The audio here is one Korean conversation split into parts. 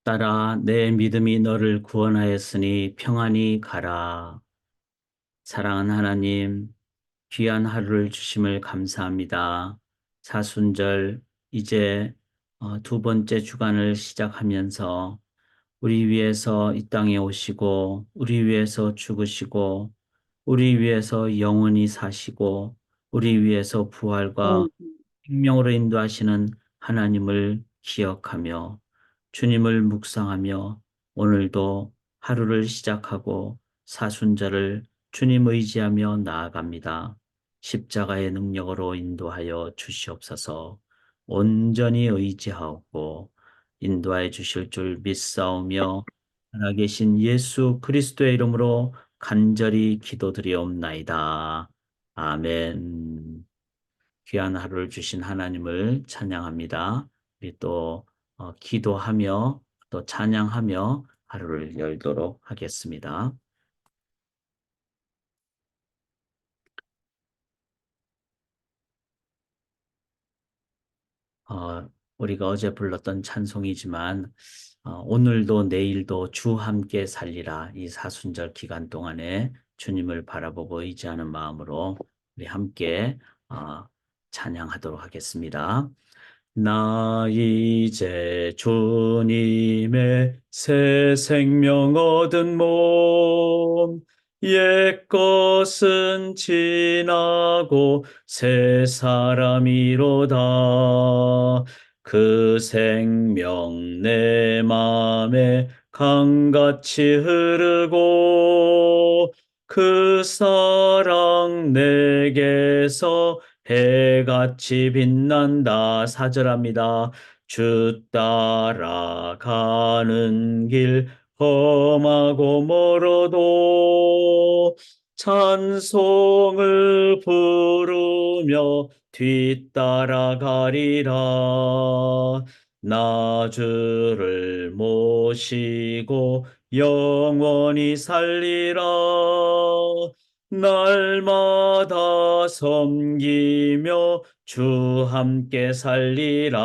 딸아, 내 믿음이 너를 구원하였으니 평안히 가라. 사랑하는 하나님, 귀한 하루를 주심을 감사합니다. 사순절, 이제 두 번째 주간을 시작하면서 우리 위해서 이 땅에 오시고, 우리 위해서 죽으시고, 우리 위해서 영원히 사시고, 우리 위해서 부활과 음, 생명으로 인도하시는 하나님을 기억하며 주님을 묵상하며 오늘도 하루를 시작하고 사순절을 주님 의지하며 나아갑니다. 십자가의 능력으로 인도하여 주시옵소서. 온전히 의지하고 인도하여 주실 줄 믿사오며 살아계신 예수 그리스도의 이름으로 간절히 기도드리옵나이다. 아멘. 귀한 하루를 주신 하나님을 찬양합니다. 우리 또 기도하며 또 찬양하며 하루를 열도록 하겠습니다. 우리가 어제 불렀던 찬송이지만 오늘도 내일도 주 함께 살리라 이 사순절 기간 동안에 주님을 바라보고 의지하는 마음으로 우리 함께 어, 찬양하도록 하겠습니다. 나 이제 주님의 새 생명 얻은 몸, 옛것은 지나고 새 사람이로다. 그 생명 내 맘에 강같이 흐르고 그 사랑 내게서 해같이 빛난다. 사절합니다. 주 따라가는 길 험하고 멀어도 찬송을 부르며 뒤따라가리라. 나 주를 모시고 영원히 살리라. 날마다 섬기며 주 함께 살리라.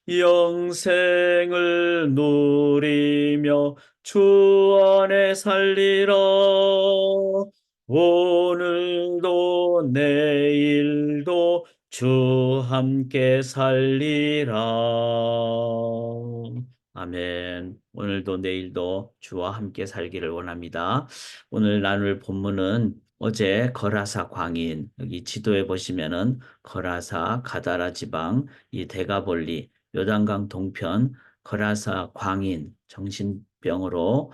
영생을 누리며 주 안에 살리라. 오늘도 내일도 주 함께 살리라. 아멘. 오늘도 내일도 주와 함께 살기를 원합니다. 오늘 나눌 본문은 어제 거라사 광인, 여기 지도에 보시면은 거라사 가다라 지방, 이 데가볼리, 요단강 동편, 거라사 광인, 정신병으로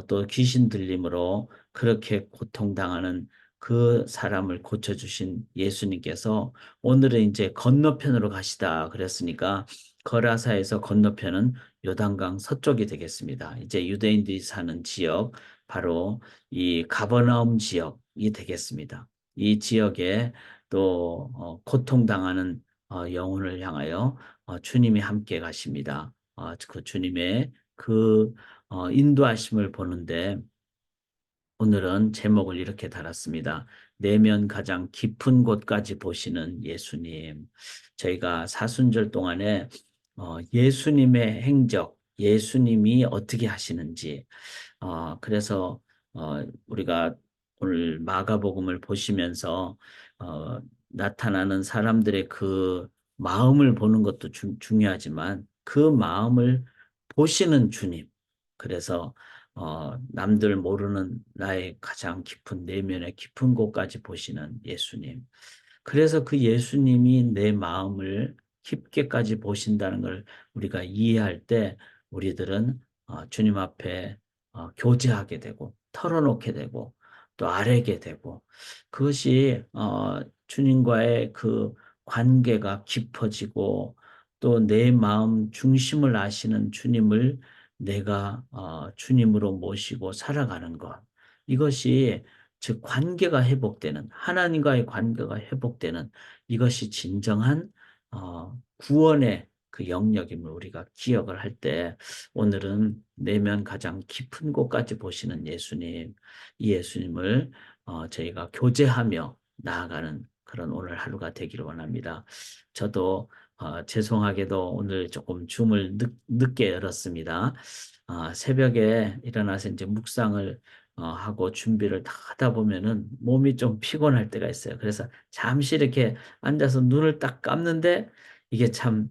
또 귀신 들림으로 그렇게 고통당하는 그 사람을 고쳐주신 예수님께서 오늘은 이제 건너편으로 가시다 그랬으니까 거라사에서 건너편은 요단강 서쪽이 되겠습니다. 이제 유대인들이 사는 지역, 바로 이 가버나움 지역이 되겠습니다. 이 지역에 또 고통당하는 영혼을 향하여 주님이 함께 가십니다. 그 주님의 그 인도하심을 보는데 오늘은 제목을 이렇게 달았습니다. 내면 가장 깊은 곳까지 보시는 예수님. 저희가 사순절 동안에 예수님의 행적, 예수님이 어떻게 하시는지, 그래서 우리가 오늘 마가복음을 보시면서 나타나는 사람들의 그 마음을 보는 것도 중요하지만 그 마음을 보시는 주님. 그래서 남들 모르는 나의 가장 깊은 내면의 깊은 곳까지 보시는 예수님. 그래서 그 예수님이 내 마음을 깊게까지 보신다는 걸 우리가 이해할 때 우리들은 주님 앞에 교제하게 되고 털어놓게 되고 또 아뢰게 되고 그것이 주님과의 그 관계가 깊어지고 또 내 마음 중심을 아시는 주님을 내가 주님으로 모시고 살아가는 것. 이것이 즉 관계가 회복되는 하나님과의 관계가 회복되는 이것이 진정한 구원의 그 영역임을 우리가 기억을 할 때 오늘은 내면 가장 깊은 곳까지 보시는 예수님, 이 예수님을 저희가 교제하며 나아가는 그런 오늘 하루가 되기를 원합니다. 저도 죄송하게도 오늘 조금 줌을 늦게 열었습니다. 새벽에 일어나서 이제 묵상을 하고 준비를 다 하다 보면은 몸이 좀 피곤할 때가 있어요. 그래서 잠시 이렇게 앉아서 눈을 딱 감는데 이게 참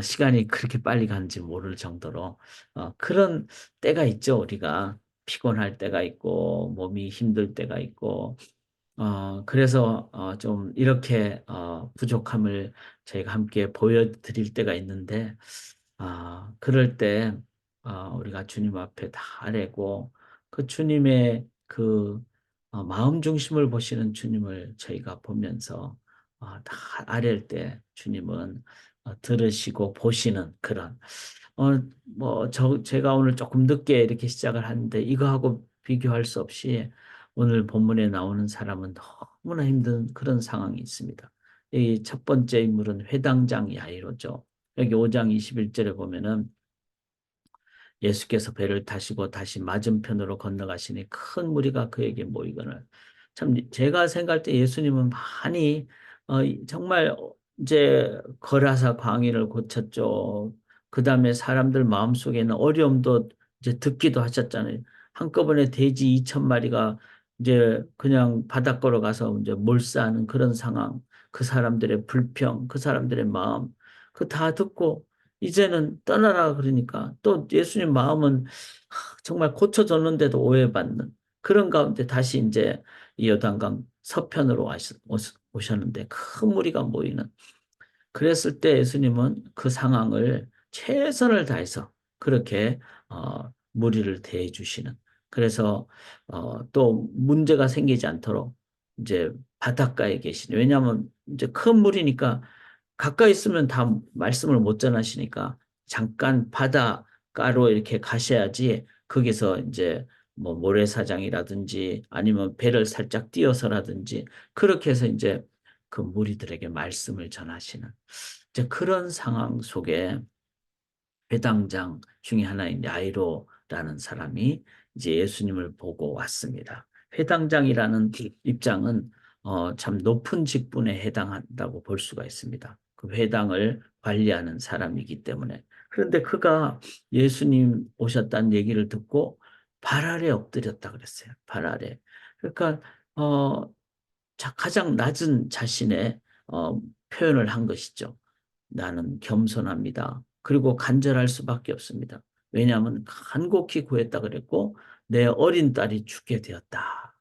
시간이 그렇게 빨리 가는지 모를 정도로 그런 때가 있죠. 우리가 피곤할 때가 있고 몸이 힘들 때가 있고 그래서 좀 이렇게 부족함을 저희가 함께 보여드릴 때가 있는데, 그럴 때 우리가 주님 앞에 다 아뢰고 그 주님의 그 마음 중심을 보시는 주님을 저희가 보면서 다 아뢰일 때 주님은 들으시고 보시는 그런 제가 오늘 조금 늦게 이렇게 시작을 하는데 이거하고 비교할 수 없이 오늘 본문에 나오는 사람은 너무나 힘든 그런 상황이 있습니다. 이 첫 번째 인물은 회당장 야이로죠. 여기 5장 21절에 보면은 예수께서 배를 타시고 다시 맞은편으로 건너가시니 큰 무리가 그에게 모이거늘. 참 제가 생각할 때 예수님은 많이 정말 이제 거라사 광인을 고쳤죠. 그다음에 사람들 마음속에는 어려움도 이제 듣기도 하셨잖아요. 한꺼번에 돼지 2천 마리가 이제 그냥 바닷가로 가서 이제 몰사하는 그런 상황, 그 사람들의 불평, 그 사람들의 마음, 그 다 듣고 이제는 떠나라 그러니까 또 예수님 마음은 정말 고쳐졌는데도 오해받는 그런 가운데 다시 이제 이 요단강 서편으로 오셨는데 큰 무리가 모이는 그랬을 때 예수님은 그 상황을 최선을 다해서 그렇게 무리를 대해 주시는 그래서 또 문제가 생기지 않도록 이제 바닷가에 계시는 왜냐하면 이제 큰 물이니까 가까이 있으면 다 말씀을 못 전하시니까 잠깐 바닷가로 이렇게 가셔야지 거기서 이제 뭐 모래사장이라든지 아니면 배를 살짝 띄어서라든지 그렇게 해서 이제 그 무리들에게 말씀을 전하시는 이제 그런 상황 속에 회당장 중에 하나인 야이로라는 사람이 이제 예수님을 보고 왔습니다. 회당장이라는 입장은 참 높은 직분에 해당한다고 볼 수가 있습니다. 그 회당을 관리하는 사람이기 때문에. 그런데 그가 예수님 오셨다는 얘기를 듣고 발 아래 엎드렸다 그랬어요. 발 아래. 그러니까 가장 낮은 자신의 어, 표현을 한 것이죠. 나는 겸손합니다. 그리고 간절할 수밖에 없습니다. 왜냐하면 간곡히 구했다 그랬고 내 어린 딸이 죽게 되었다.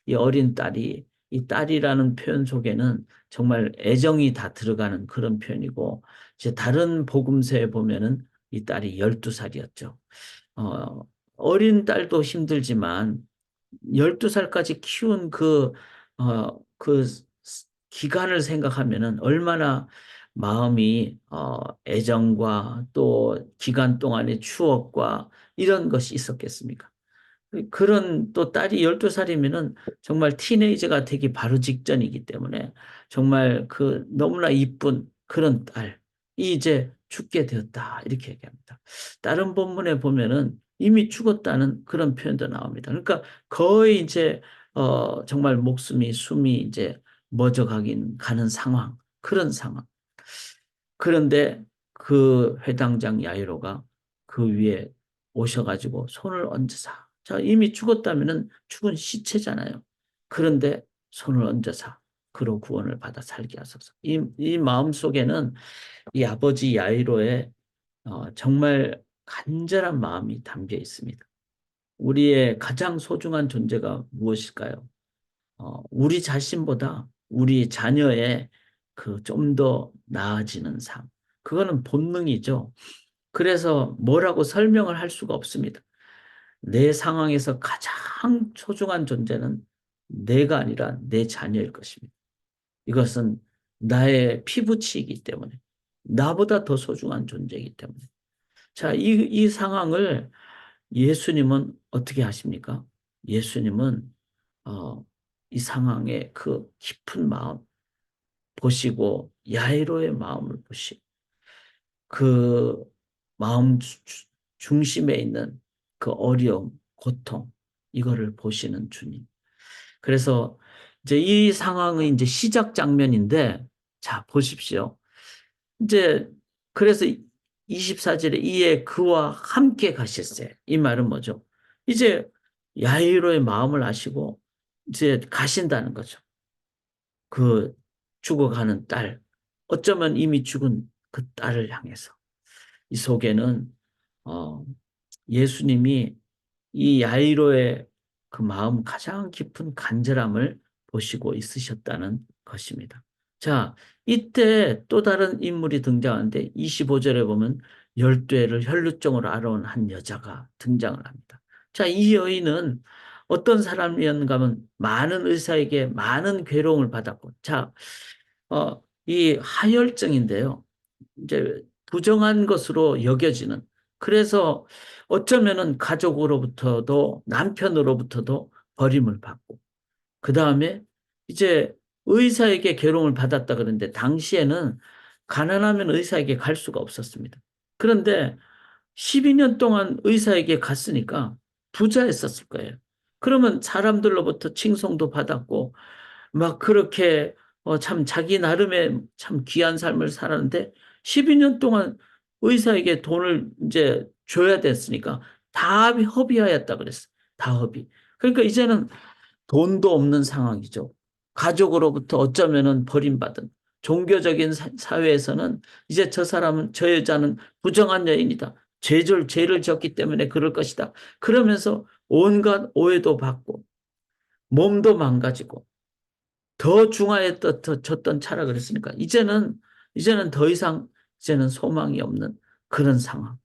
이 어린 딸이 이 딸이라는 표현 속에는 정말 애정이 다 들어가는 그런 표현이고 이제 다른 복음서에 보면은 이 딸이 12살이었죠. 어, 어린 딸도 힘들지만 12살까지 키운 그 기간을 생각하면은 얼마나 마음이 애정과 또 기간 동안의 추억과 이런 것이 있었겠습니까? 그런 또 딸이 12살이면은 정말 티네이저가 되기 바로 직전이기 때문에 정말 그 너무나 이쁜 그런 딸이 이제 죽게 되었다. 이렇게 얘기합니다. 다른 본문에 보면은 이미 죽었다는 그런 표현도 나옵니다. 그러니까 거의 이제 정말 목숨이 숨이 이제 멎어가긴 가는 상황. 그런 상황. 그런데 그 회당장 야이로가 그 위에 오셔가지고 손을 얹으사. 자, 이미 죽었다면은 죽은 시체잖아요. 그런데 손을 얹어사. 그로 구원을 받아 살게 하소서. 이 마음 속에는 이 아버지 야이로의 정말 간절한 마음이 담겨 있습니다. 우리의 가장 소중한 존재가 무엇일까요? 우리 자신보다 우리 자녀의 그 좀 더 나아지는 삶. 그거는 본능이죠. 그래서 뭐라고 설명을 할 수가 없습니다. 내 상황에서 가장 소중한 존재는 내가 아니라 내 자녀일 것입니다. 이것은 나의 피부치이기 때문에 나보다 더 소중한 존재이기 때문에 자, 이 상황을 예수님은 어떻게 하십니까? 예수님은 어, 이 상황의 그 깊은 마음 보시고 야이로의 마음을 보시고 그 마음 중심에 있는 그 어려움, 고통 이거를 보시는 주님. 그래서 이제 이 상황의 이제 시작 장면인데 자 보십시오. 이제 그래서 24절에 이에 그와 함께 가셨어요. 이 말은 뭐죠? 이제 야이로의 마음을 아시고 이제 가신다는 거죠. 그 죽어가는 딸, 어쩌면 이미 죽은 그 딸을 향해서. 이 속에는 어, 예수님이 이 야이로의 그 마음 가장 깊은 간절함을 보시고 있으셨다는 것입니다. 자, 이때 또 다른 인물이 등장하는데 25절에 보면 열쇠를 혈루증으로 앓아온 한 여자가 등장을 합니다. 자, 이 여인은 어떤 사람이었는가 하면 많은 의사에게 많은 괴로움을 받았고, 자, 이 하혈증인데요. 이제 부정한 것으로 여겨지는, 그래서 어쩌면은 가족으로부터도 남편으로부터도 버림을 받고 그 다음에 이제 의사에게 괴로움을 받았다 그러는데 당시에는 가난하면 의사에게 갈 수가 없었습니다. 그런데 12년 동안 의사에게 갔으니까 부자였었을 거예요. 그러면 사람들로부터 칭송도 받았고 막 그렇게 참 자기 나름의 참 귀한 삶을 살았는데 12년 동안 의사에게 돈을 이제 줘야 됐으니까 다 허비하였다 그랬어. 다 허비. 그러니까 이제는 돈도 없는 상황이죠. 가족으로부터 어쩌면은 버림받은 종교적인 사회에서는 이제 저 사람은 저 여자는 부정한 여인이다. 죄를 졌기 때문에 그럴 것이다. 그러면서 온갖 오해도 받고 몸도 망가지고 더 중하였던 차라 그랬으니까 이제는 더 이상 이제는 소망이 없는 그런 상황.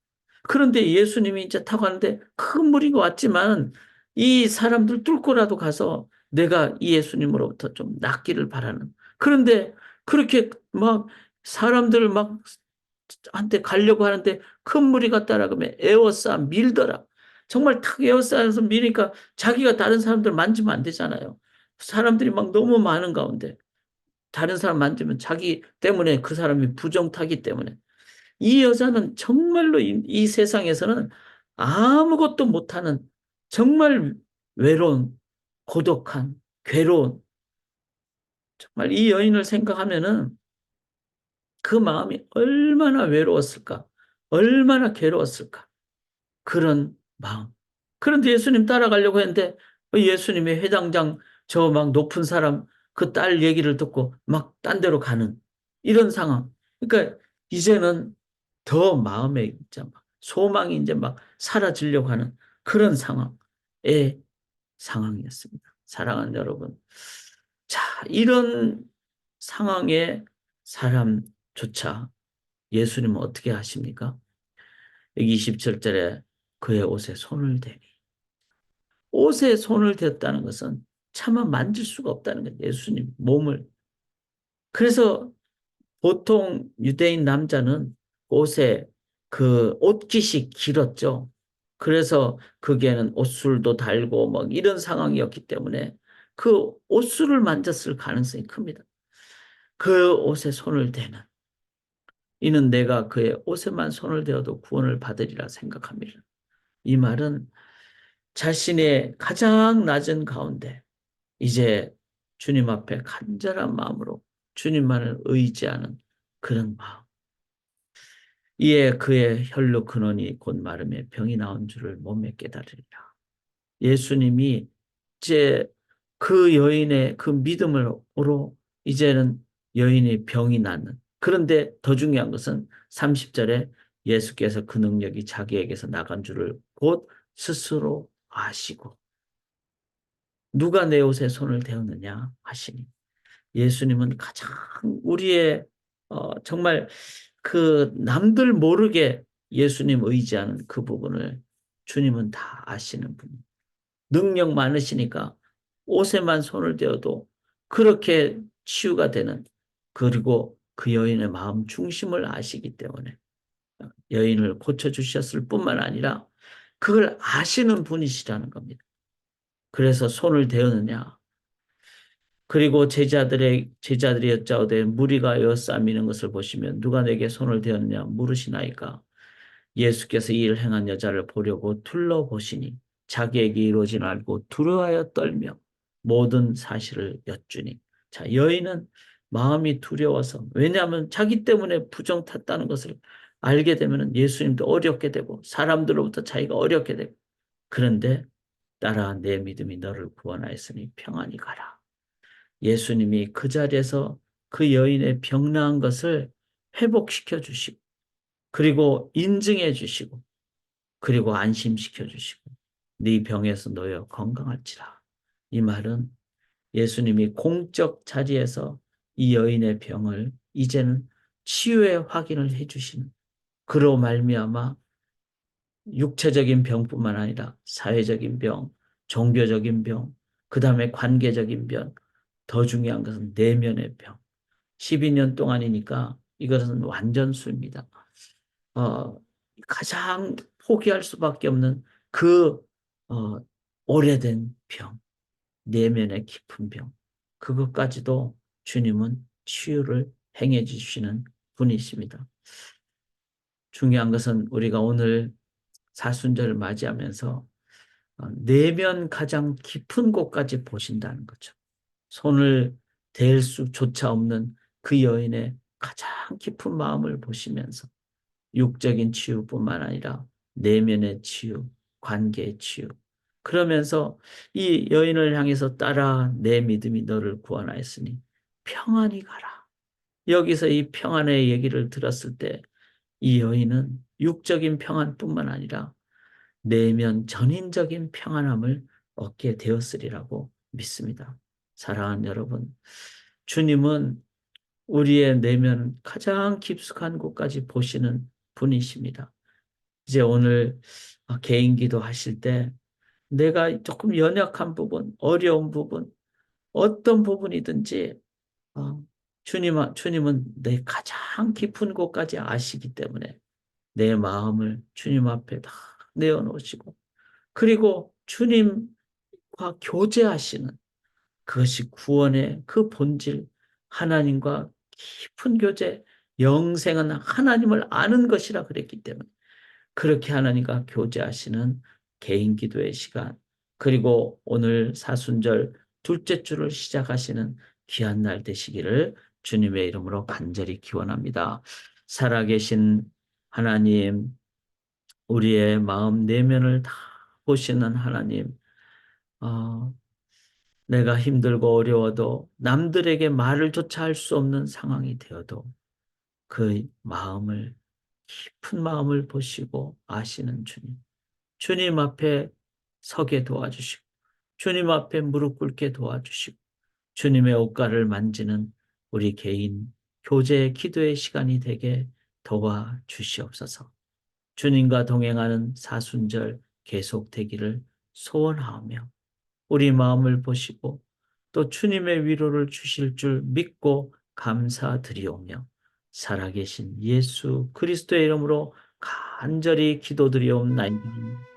그런데 예수님이 이제 타고 가는데 큰 무리가 왔지만 이 사람들 뚫고라도 가서 내가 이 예수님으로부터 좀 낫기를 바라는. 그런데 그렇게 막 사람들을 막 한테 가려고 하는데 큰 무리가 따라가면 에워싸 밀더라. 정말 탁 에워싸서 미니까 자기가 다른 사람들 만지면 안 되잖아요. 사람들이 막 너무 많은 가운데 다른 사람 만지면 자기 때문에 그 사람이 부정타기 때문에 이 여자는 정말로 이 세상에서는 아무것도 못하는 정말 외로운 고독한 괴로운 정말 이 여인을 생각하면은 그 마음이 얼마나 외로웠을까 얼마나 괴로웠을까 그런 마음. 그런데 예수님 따라가려고 했는데 예수님의 회당장 저 막 높은 사람 그 딸 얘기를 듣고 막 딴 데로 가는 이런 상황. 그러니까 이제는 더 마음에 이제 막 소망이 이제 막 사라지려고 하는 그런 상황의 상황이었습니다. 사랑하는 여러분. 자, 이런 상황의 사람조차 예수님은 어떻게 하십니까? 여기 27절에 그의 옷에 손을 대니. 옷에 손을 댔다는 것은 차마 만질 수가 없다는 거예요. 예수님 몸을. 그래서 보통 유대인 남자는 옷에 그 옷깃이 길었죠. 그래서 거기에는 옷술도 달고 뭐 이런 상황이었기 때문에 그 옷술을 만졌을 가능성이 큽니다. 그 옷에 손을 대는 이는 내가 그의 옷에만 손을 대어도 구원을 받으리라 생각합니다. 이 말은 자신의 가장 낮은 가운데 이제 주님 앞에 간절한 마음으로 주님만을 의지하는 그런 마음. 이에 그의 혈로 근원이 곧 마름에 병이 나온 줄을 몸에 깨달으리라. 예수님이 이제 그 여인의 그 믿음으로 이제는 여인의 병이 낫는. 그런데 더 중요한 것은 30절에 예수께서 그 능력이 자기에게서 나간 줄을 곧 스스로 아시고 누가 내 옷에 손을 대었느냐 하시니 예수님은 가장 우리의 정말 그 남들 모르게 예수님 의지하는 그 부분을 주님은 다 아시는 분. 능력 많으시니까 옷에만 손을 대어도 그렇게 치유가 되는 그리고 그 여인의 마음 중심을 아시기 때문에 여인을 고쳐주셨을 뿐만 아니라 그걸 아시는 분이시라는 겁니다. 그래서 손을 대었느냐. 그리고 제자들이 여짜오되 무리가 에워싸미는 것을 보시면 누가 내게 손을 대었느냐 물으시나이까. 예수께서 이 일을 행한 여자를 보려고 둘러보시니 자기에게 이루어진 알고 두려워하여 떨며 모든 사실을 여쭈니. 자, 여인은 마음이 두려워서, 왜냐하면 자기 때문에 부정 탔다는 것을 알게 되면 예수님도 어렵게 되고 사람들로부터 자기가 어렵게 되고, 그런데 딸아 내 믿음이 너를 구원하였으니 평안히 가라. 예수님이 그 자리에서 그 여인의 병 나은 것을 회복시켜 주시고, 그리고 인증해 주시고, 그리고 안심시켜 주시고, 네 병에서 놓여 건강할지라. 이 말은 예수님이 공적 자리에서 이 여인의 병을 이제는 치유의 확인을 해 주시는, 그로 말미암아 육체적인 병뿐만 아니라 사회적인 병, 종교적인 병, 그 다음에 관계적인 병, 더 중요한 것은 내면의 병. 12년 동안이니까 이것은 완전수입니다. 어, 가장 포기할 수밖에 없는 그 어, 오래된 병, 내면의 깊은 병, 그것까지도 주님은 치유를 행해 주시는 분이십니다. 중요한 것은 우리가 오늘 사순절을 맞이하면서 내면 가장 깊은 곳까지 보신다는 거죠. 손을 댈 수조차 없는 그 여인의 가장 깊은 마음을 보시면서 육적인 치유뿐만 아니라 내면의 치유, 관계의 치유. 그러면서 이 여인을 향해서 따라 내 믿음이 너를 구원하였으니 평안히 가라. 여기서 이 평안의 얘기를 들었을 때 이 여인은 육적인 평안뿐만 아니라 내면 전인적인 평안함을 얻게 되었으리라고 믿습니다. 사랑하는 여러분, 주님은 우리의 내면 가장 깊숙한 곳까지 보시는 분이십니다. 이제 오늘 개인기도 하실 때 내가 조금 연약한 부분, 어려운 부분, 어떤 부분이든지 주님은 내 가장 깊은 곳까지 아시기 때문에 내 마음을 주님 앞에 다 내어놓으시고, 그리고 주님과 교제하시는, 그것이 구원의 그 본질, 하나님과 깊은 교제, 영생은 하나님을 아는 것이라 그랬기 때문에 그렇게 하나님과 교제하시는 개인 기도의 시간, 그리고 오늘 사순절 둘째 주를 시작하시는 귀한 날 되시기를 주님의 이름으로 간절히 기원합니다. 살아계신 하나님, 우리의 마음 내면을 다 보시는 하나님, 어, 내가 힘들고 어려워도 남들에게 말을 조차 할 수 없는 상황이 되어도 그 마음을, 깊은 마음을 보시고 아시는 주님. 주님 앞에 서게 도와주시고, 주님 앞에 무릎 꿇게 도와주시고, 주님의 옷가를 만지는 우리 개인 교제의 기도의 시간이 되게 도와주시옵소서. 주님과 동행하는 사순절 계속되기를 소원하오며, 우리 마음을 보시고 또 주님의 위로를 주실 줄 믿고 감사드리오며, 살아계신 예수 그리스도의 이름으로 간절히 기도드리옵나이다.